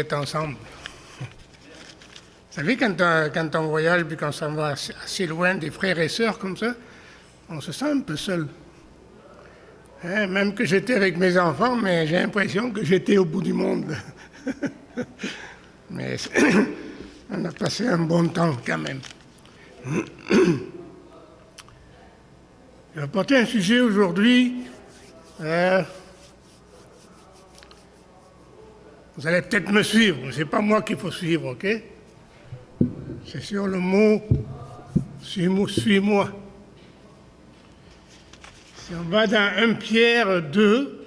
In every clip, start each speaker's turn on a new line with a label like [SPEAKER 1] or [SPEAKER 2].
[SPEAKER 1] être ensemble. Vous savez, quand on voyage puis qu'on s'en va assez loin des frères et sœurs comme ça, on se sent un peu seul. Hein, même que j'étais avec mes enfants, mais j'ai l'impression que j'étais au bout du monde. Mais on a passé un bon temps quand même. Je vais apporter un sujet aujourd'hui. Vous allez peut-être me suivre, mais ce n'est pas moi qu'il faut suivre, ok? C'est sur le mot « suis-moi ». Si on va dans 1 Pierre 2,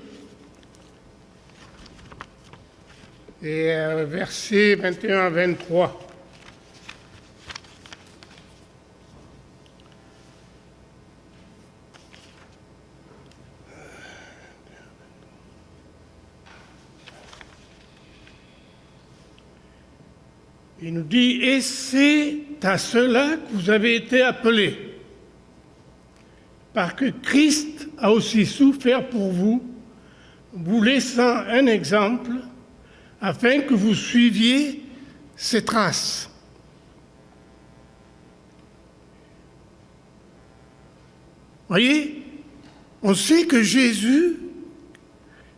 [SPEAKER 1] et versets 21 à 23. Il nous dit « Et c'est à cela que vous avez été appelés, parce que Christ a aussi souffert pour vous, vous laissant un exemple, afin que vous suiviez ses traces. » Voyez, on sait que Jésus,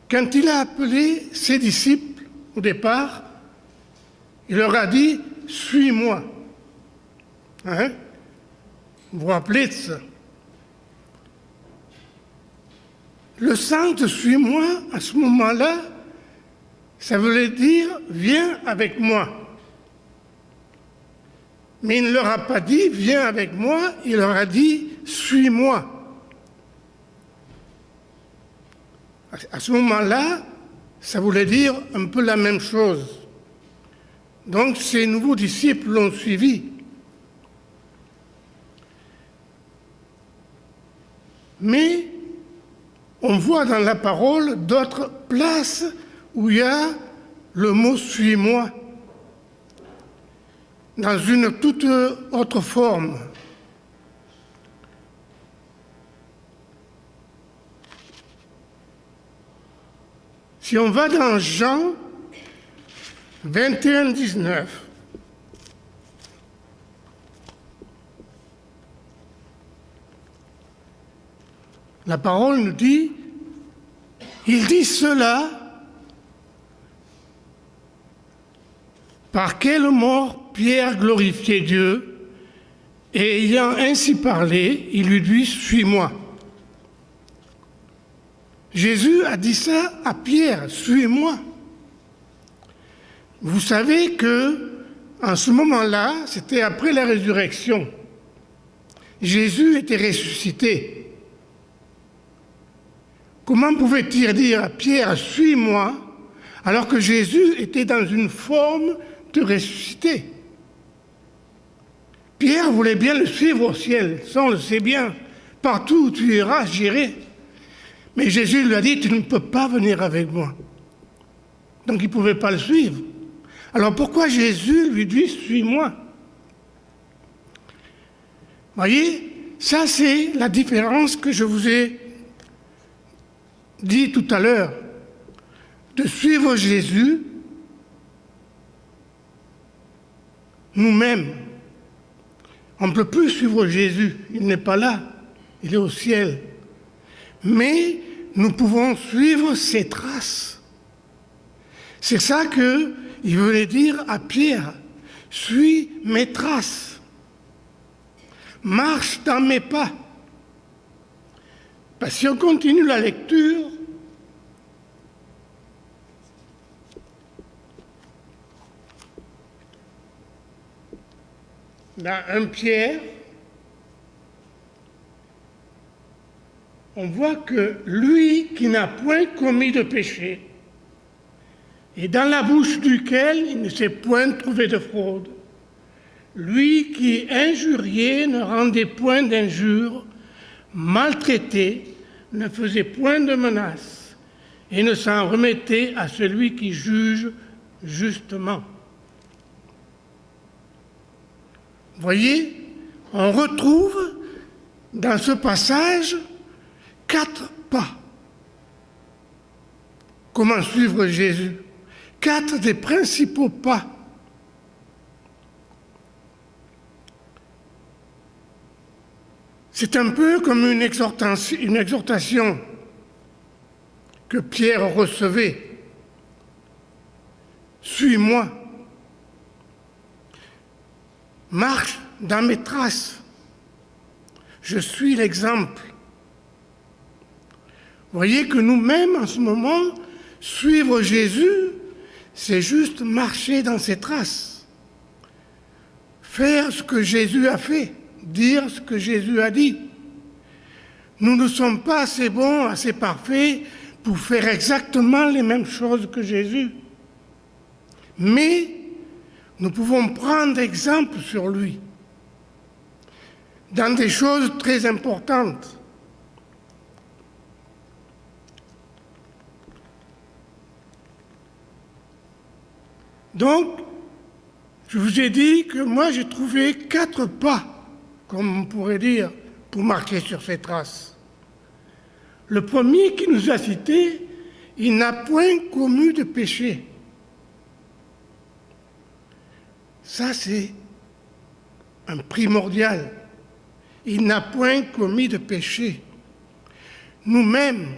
[SPEAKER 1] quand il a appelé ses disciples au départ, il leur a dit « Suis-moi ». Hein? Vous vous rappelez de ça? Le sens de « Suis-moi » à ce moment-là, ça voulait dire « Viens avec moi ». Mais il ne leur a pas dit « Viens avec moi », il leur a dit « Suis-moi ». À ce moment-là, ça voulait dire un peu la même chose. Donc, ces nouveaux disciples l'ont suivi. Mais on voit dans la parole d'autres places où il y a le mot « suis-moi » dans une toute autre forme. Si on va dans Jean 21, 19, la parole nous dit, il dit cela, par quelle mort Pierre glorifiait Dieu, et ayant ainsi parlé, il lui dit, suis-moi. Jésus a dit ça à Pierre, suis-moi. Vous savez que, en ce moment-là, c'était après la résurrection. Jésus était ressuscité. Comment pouvait-il dire à Pierre, suis-moi, alors que Jésus était dans une forme de ressuscité? Pierre voulait bien le suivre au ciel, ça on le sait bien. Partout où tu iras, j'irai. Mais Jésus lui a dit, tu ne peux pas venir avec moi. Donc il ne pouvait pas le suivre. Alors pourquoi Jésus lui dit « suis-moi » ? Voyez, ça c'est la différence que je vous ai dit tout à l'heure. De suivre Jésus nous-mêmes. On ne peut plus suivre Jésus, il n'est pas là, il est au ciel. Mais nous pouvons suivre ses traces. C'est ça que il voulait dire à Pierre, suis mes traces, marche dans mes pas. Parce que si on continue la lecture, dans 1 Pierre, on voit que lui qui n'a point commis de péché, et dans la bouche duquel il ne s'est point trouvé de fraude. Lui qui, injurié, ne rendait point d'injure, maltraité, ne faisait point de menaces, et ne s'en remettait à celui qui juge justement. Voyez, on retrouve dans ce passage 4 pas. Comment suivre Jésus? 4 des principaux pas. C'est un peu comme une exhortation que Pierre recevait. Suis-moi. Marche dans mes traces. Je suis l'exemple. Vous voyez que nous-mêmes, en ce moment, suivre Jésus, c'est juste marcher dans ses traces. Faire ce que Jésus a fait, dire ce que Jésus a dit. Nous ne sommes pas assez bons, assez parfaits pour faire exactement les mêmes choses que Jésus. Mais nous pouvons prendre exemple sur lui dans des choses très importantes. Donc, je vous ai dit que moi j'ai trouvé 4 pas, comme on pourrait dire, pour marcher sur ses traces. Le premier qui nous a cité, il n'a point commis de péché. Ça, c'est un primordial. Il n'a point commis de péché. Nous-mêmes,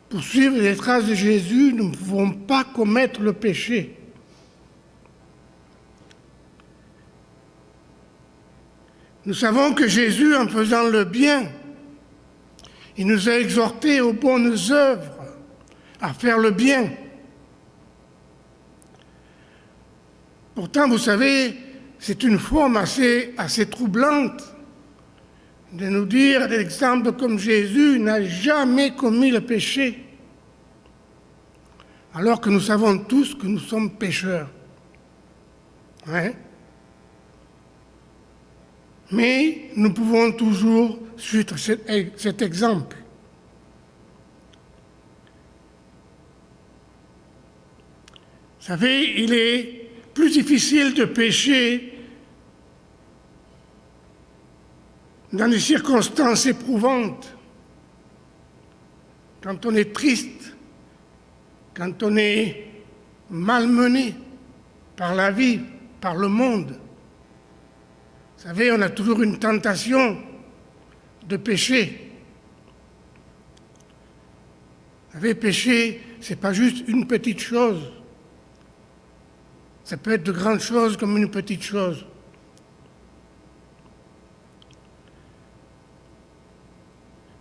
[SPEAKER 1] pour suivre les traces de Jésus, nous ne pouvons pas commettre le péché. Nous savons que Jésus, en faisant le bien, il nous a exhortés aux bonnes œuvres, à faire le bien. Pourtant, vous savez, c'est une forme assez troublante de nous dire, d'exemple comme Jésus n'a jamais commis le péché, alors que nous savons tous que nous sommes pécheurs. Hein? Mais nous pouvons toujours suivre cet exemple. Vous savez, il est plus difficile de pécher dans des circonstances éprouvantes, quand on est triste, quand on est malmené par la vie, par le monde. Vous savez, on a toujours une tentation de pécher. Vous savez, pécher, ce n'est pas juste une petite chose. Ça peut être de grandes choses comme une petite chose.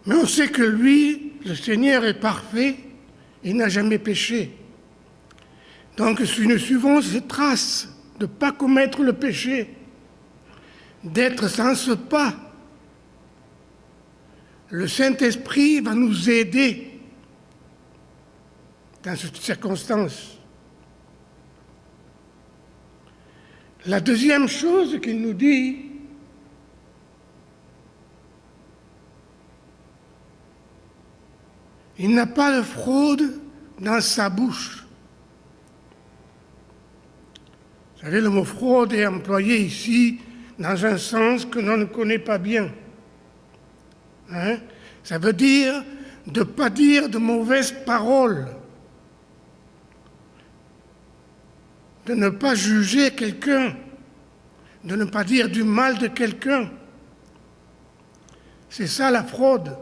[SPEAKER 1] Mais on sait que lui, le Seigneur, est parfait, il n'a jamais péché. Donc si nous suivons ces traces de ne pas commettre le péché, d'être sans ce pas, le Saint-Esprit va nous aider dans cette circonstance. La deuxième chose qu'il nous dit, il n'a pas de fraude dans sa bouche. Vous savez, le mot fraude est employé ici dans un sens que l'on ne connaît pas bien. Hein? Ça veut dire de ne pas dire de mauvaises paroles, de ne pas juger quelqu'un, de ne pas dire du mal de quelqu'un. C'est ça la fraude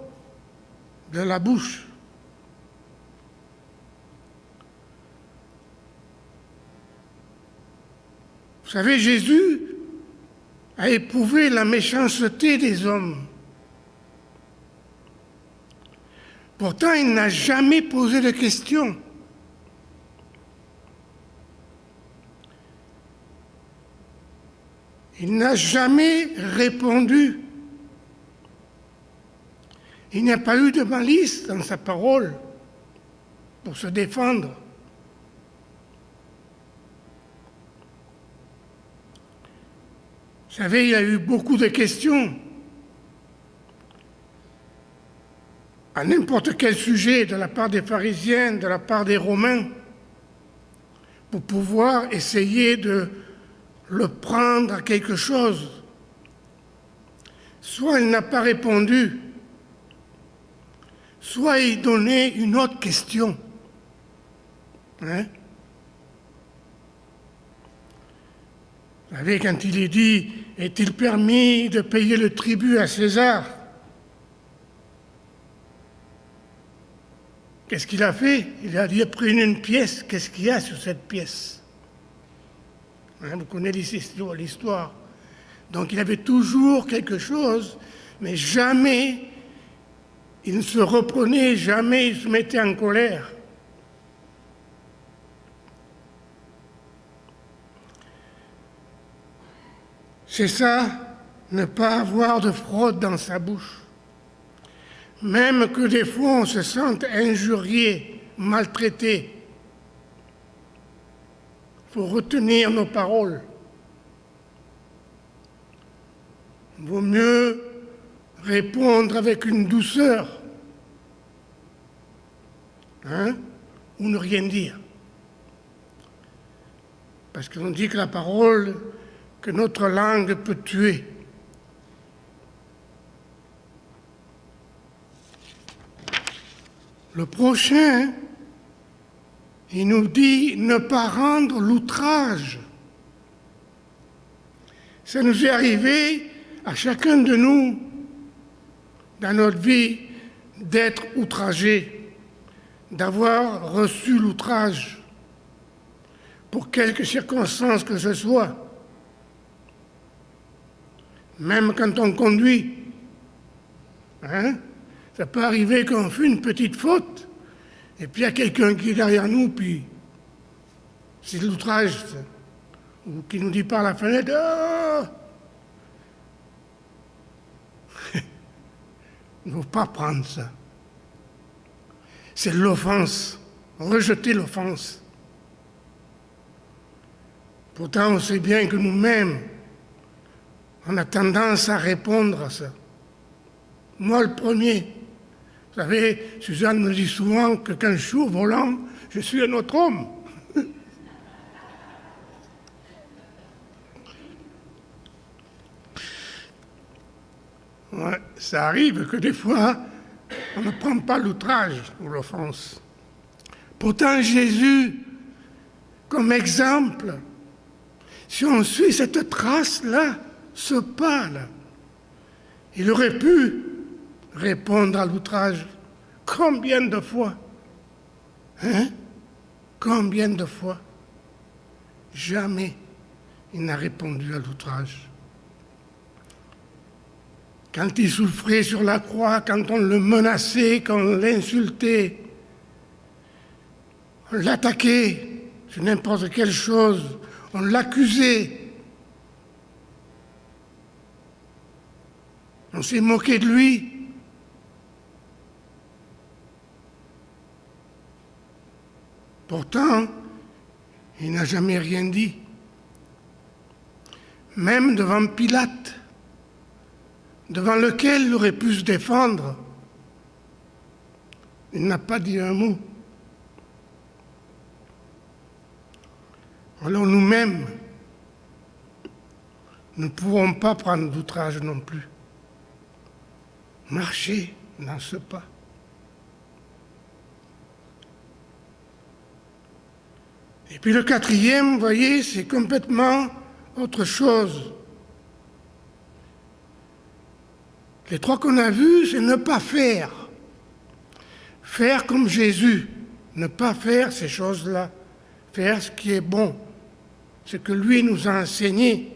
[SPEAKER 1] de la bouche. Vous savez, Jésus a éprouvé la méchanceté des hommes. Pourtant, il n'a jamais posé de questions. Il n'a jamais répondu. Il n'y a pas eu de malice dans sa parole pour se défendre. Vous savez, il y a eu beaucoup de questions à n'importe quel sujet de la part des pharisiens, de la part des Romains, pour pouvoir essayer de le prendre à quelque chose. Soit il n'a pas répondu, soit il donnait une autre question. Hein? Vous savez, quand il est dit « Est-il permis de payer le tribut à César ?» Qu'est-ce qu'il a fait? Il a dit « Prenez une pièce, qu'est-ce qu'il y a sur cette pièce ?» Vous connaissez l'histoire. Donc il avait toujours quelque chose, mais jamais il ne se reprenait, jamais il se mettait en colère. C'est ça, ne pas avoir de fraude dans sa bouche. Même que des fois on se sente injurié, maltraité. Il faut retenir nos paroles. Il vaut mieux répondre avec une douceur, ou ne rien dire. Parce qu'on dit que la parole, que notre langue peut tuer. Le prochain, il nous dit ne pas rendre l'outrage. Ça nous est arrivé à chacun de nous, dans notre vie, d'être outragé, d'avoir reçu l'outrage, pour quelque circonstance que ce soit. Même quand on conduit, ça peut arriver qu'on fait une petite faute, et puis il y a quelqu'un qui est derrière nous, puis c'est de l'outrage, ou qui nous dit par la fenêtre « Oh !» Il ne faut pas prendre ça. C'est l'offense, rejeter l'offense. Pourtant, on sait bien que nous-mêmes, on a tendance à répondre à ça. Moi, le premier. Vous savez, Suzanne me dit souvent que quand je suis au volant, je suis un autre homme. Ouais, ça arrive que des fois, on ne prend pas l'outrage ou l'offense. Pourtant, Jésus, comme exemple, si on suit cette trace-là, ce pas-là, il aurait pu répondre à l'outrage. Combien de fois? Combien de fois? Jamais il n'a répondu à l'outrage. Quand il souffrait sur la croix, quand on le menaçait, quand on l'insultait, on l'attaquait sur n'importe quelle chose, on l'accusait, on s'est moqué de lui. Pourtant, il n'a jamais rien dit. Même devant Pilate, devant lequel il aurait pu se défendre, il n'a pas dit un mot. Alors nous-mêmes, nous ne pouvons pas prendre d'outrage non plus. Marcher dans ce pas. Et puis le quatrième, vous voyez, c'est complètement autre chose. Les trois qu'on a vus, c'est ne pas faire. Faire comme Jésus, ne pas faire ces choses-là. Faire ce qui est bon, ce que lui nous a enseigné.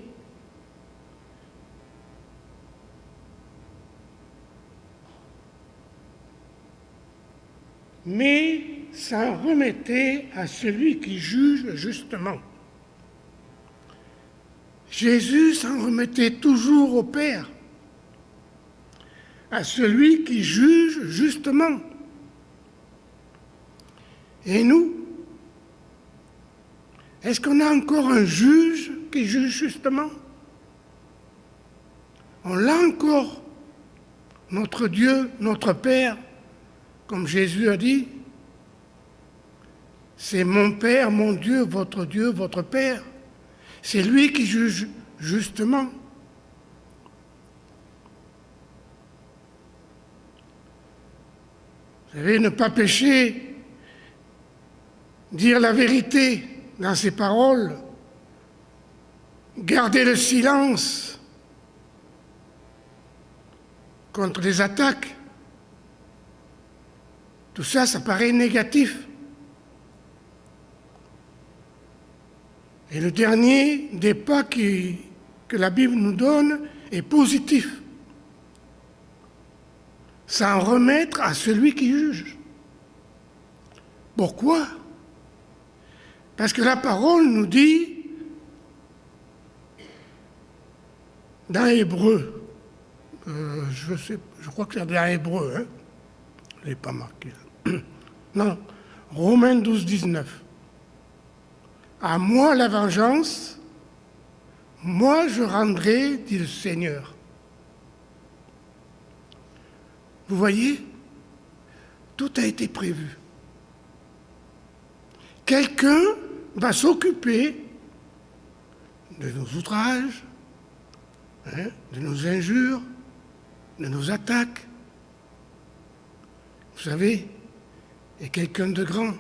[SPEAKER 1] Mais s'en remettait à celui qui juge justement. Jésus s'en remettait toujours au Père, à celui qui juge justement. Et nous, est-ce qu'on a encore un juge qui juge justement? On l'a encore, notre Dieu, notre Père, comme Jésus a dit, c'est mon Père, mon Dieu, votre Père. C'est lui qui juge justement. Vous savez, ne pas pécher, dire la vérité dans ses paroles, garder le silence contre les attaques. Tout ça, ça paraît négatif. Et le dernier des pas que la Bible nous donne est positif. S'en remettre à celui qui juge. Pourquoi? Parce que la parole nous dit, dans Hébreu, je crois que c'est dans Hébreu, hein? Je ne l'ai pas marqué. Non, Romains 12, 19. À moi la vengeance, moi je rendrai, dit le Seigneur. Vous voyez, tout a été prévu. Quelqu'un va s'occuper de nos outrages, de nos injures, de nos attaques. Vous savez, il y a quelqu'un de grand.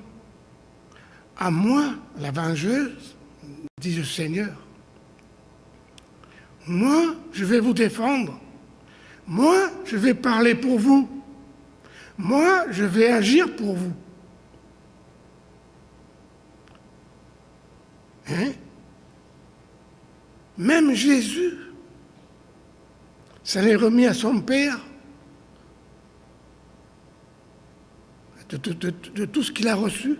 [SPEAKER 1] À moi, la vengeuse, dit le Seigneur. Moi, je vais vous défendre. Moi, je vais parler pour vous. Moi, je vais agir pour vous. Hein? Même Jésus, ça l'est remis à son Père de tout ce qu'il a reçu,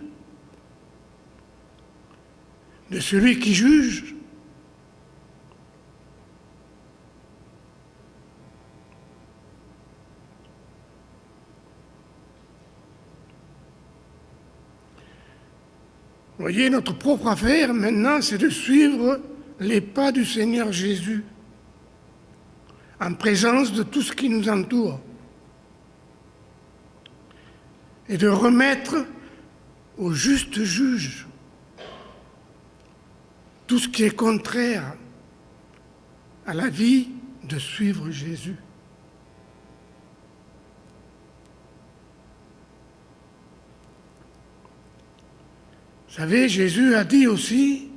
[SPEAKER 1] de celui qui juge. Vous voyez, notre propre affaire maintenant, c'est de suivre les pas du Seigneur Jésus en présence de tout ce qui nous entoure et de remettre au juste juge tout ce qui est contraire à la vie de suivre Jésus. Vous savez, Jésus a dit aussi,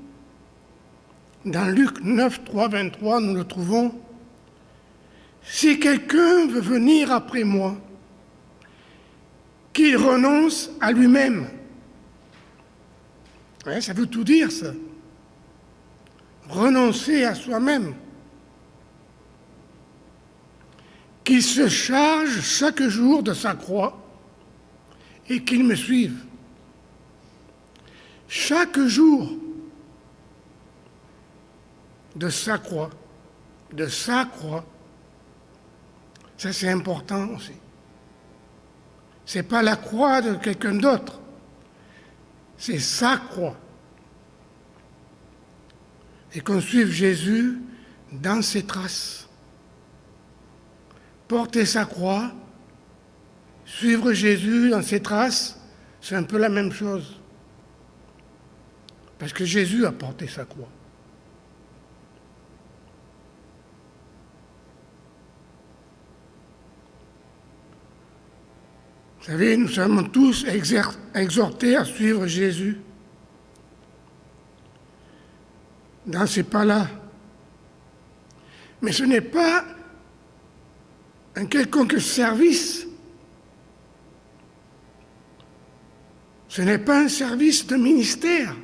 [SPEAKER 1] dans Luc 9, 3, 23, nous le trouvons, « Si quelqu'un veut venir après moi, qu'il renonce à lui-même. » Ouais, ça veut tout dire, ça. Renoncer à soi-même. Qu'il se charge chaque jour de sa croix et qu'il me suive. Chaque jour de sa croix, ça c'est important aussi. Ce n'est pas la croix de quelqu'un d'autre, c'est sa croix. Et qu'on suive Jésus dans ses traces. Porter sa croix, suivre Jésus dans ses traces, c'est un peu la même chose. Parce que Jésus a porté sa croix. Vous savez, nous sommes tous exhortés à suivre Jésus dans ces pas-là. Mais ce n'est pas un quelconque service. Ce n'est pas un service de ministère.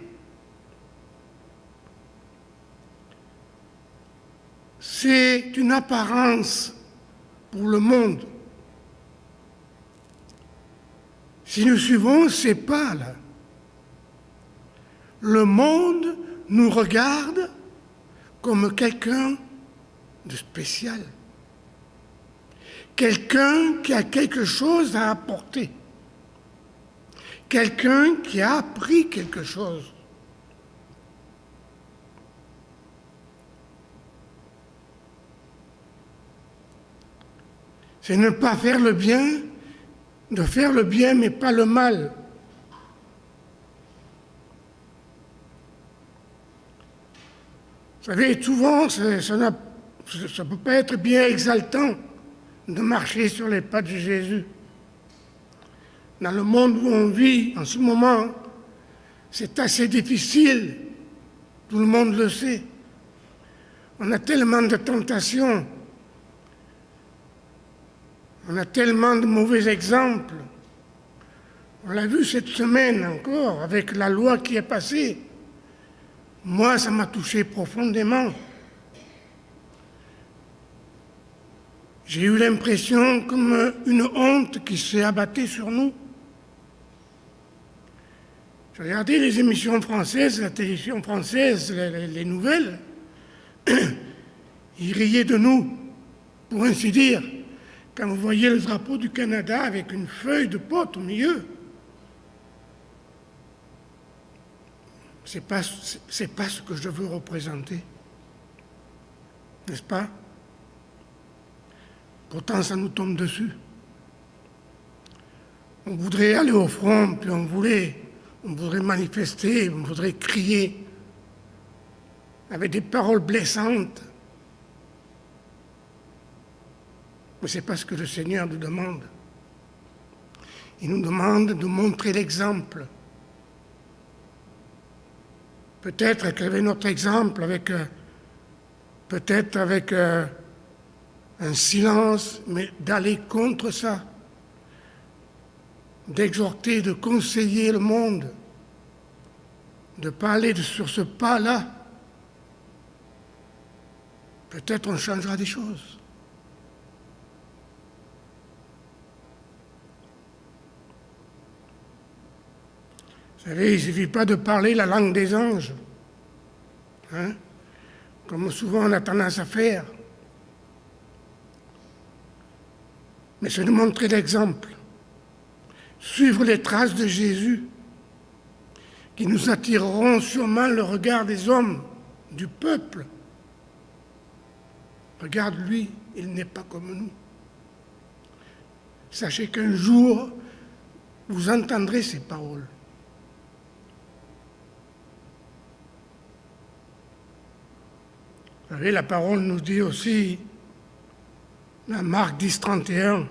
[SPEAKER 1] C'est une apparence pour le monde. Si nous suivons ces pas-là, le monde nous regarde comme quelqu'un de spécial, quelqu'un qui a quelque chose à apporter, quelqu'un qui a appris quelque chose. C'est ne pas faire le bien, de faire le bien mais pas le mal. Vous savez, souvent, ça ne peut pas être bien exaltant de marcher sur les pas de Jésus. Dans le monde où on vit en ce moment, c'est assez difficile, tout le monde le sait. On a tellement de tentations, on a tellement de mauvais exemples. On l'a vu cette semaine encore avec la loi qui est passée. Moi, ça m'a touché profondément. J'ai eu l'impression comme une honte qui s'est abattue sur nous. J'ai regardé les émissions françaises, la télévision française, les nouvelles. Ils riaient de nous, pour ainsi dire, quand vous voyez le drapeau du Canada avec une feuille de pote au milieu. C'est pas ce que je veux représenter, n'est-ce pas? Pourtant, ça nous tombe dessus. On voudrait aller au front, puis on voudrait manifester, on voudrait crier avec des paroles blessantes. Mais ce n'est pas ce que le Seigneur nous demande. Il nous demande de montrer l'exemple. Peut-être qu'avec notre exemple, peut-être avec un silence, mais d'aller contre ça, d'exhorter, de conseiller le monde, de ne pas aller sur ce pas-là. Peut-être on changera des choses. Vous savez, il ne suffit pas de parler la langue des anges, hein, comme souvent on a tendance à faire. Mais c'est de montrer l'exemple, suivre les traces de Jésus, qui nous attireront sûrement le regard des hommes, du peuple. Regarde-lui, il n'est pas comme nous. Sachez qu'un jour, vous entendrez ces paroles. Vous savez, la parole nous dit aussi, la Marc 10, 31,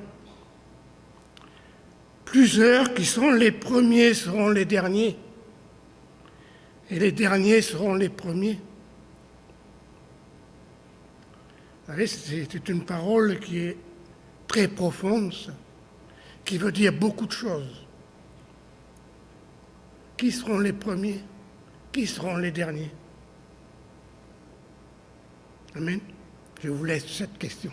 [SPEAKER 1] plusieurs qui sont les premiers seront les derniers, et les derniers seront les premiers. Vous savez, c'est une parole qui est très profonde, ça, qui veut dire beaucoup de choses. Qui seront les premiers? Qui seront les derniers? Amen. Je vous laisse cette question.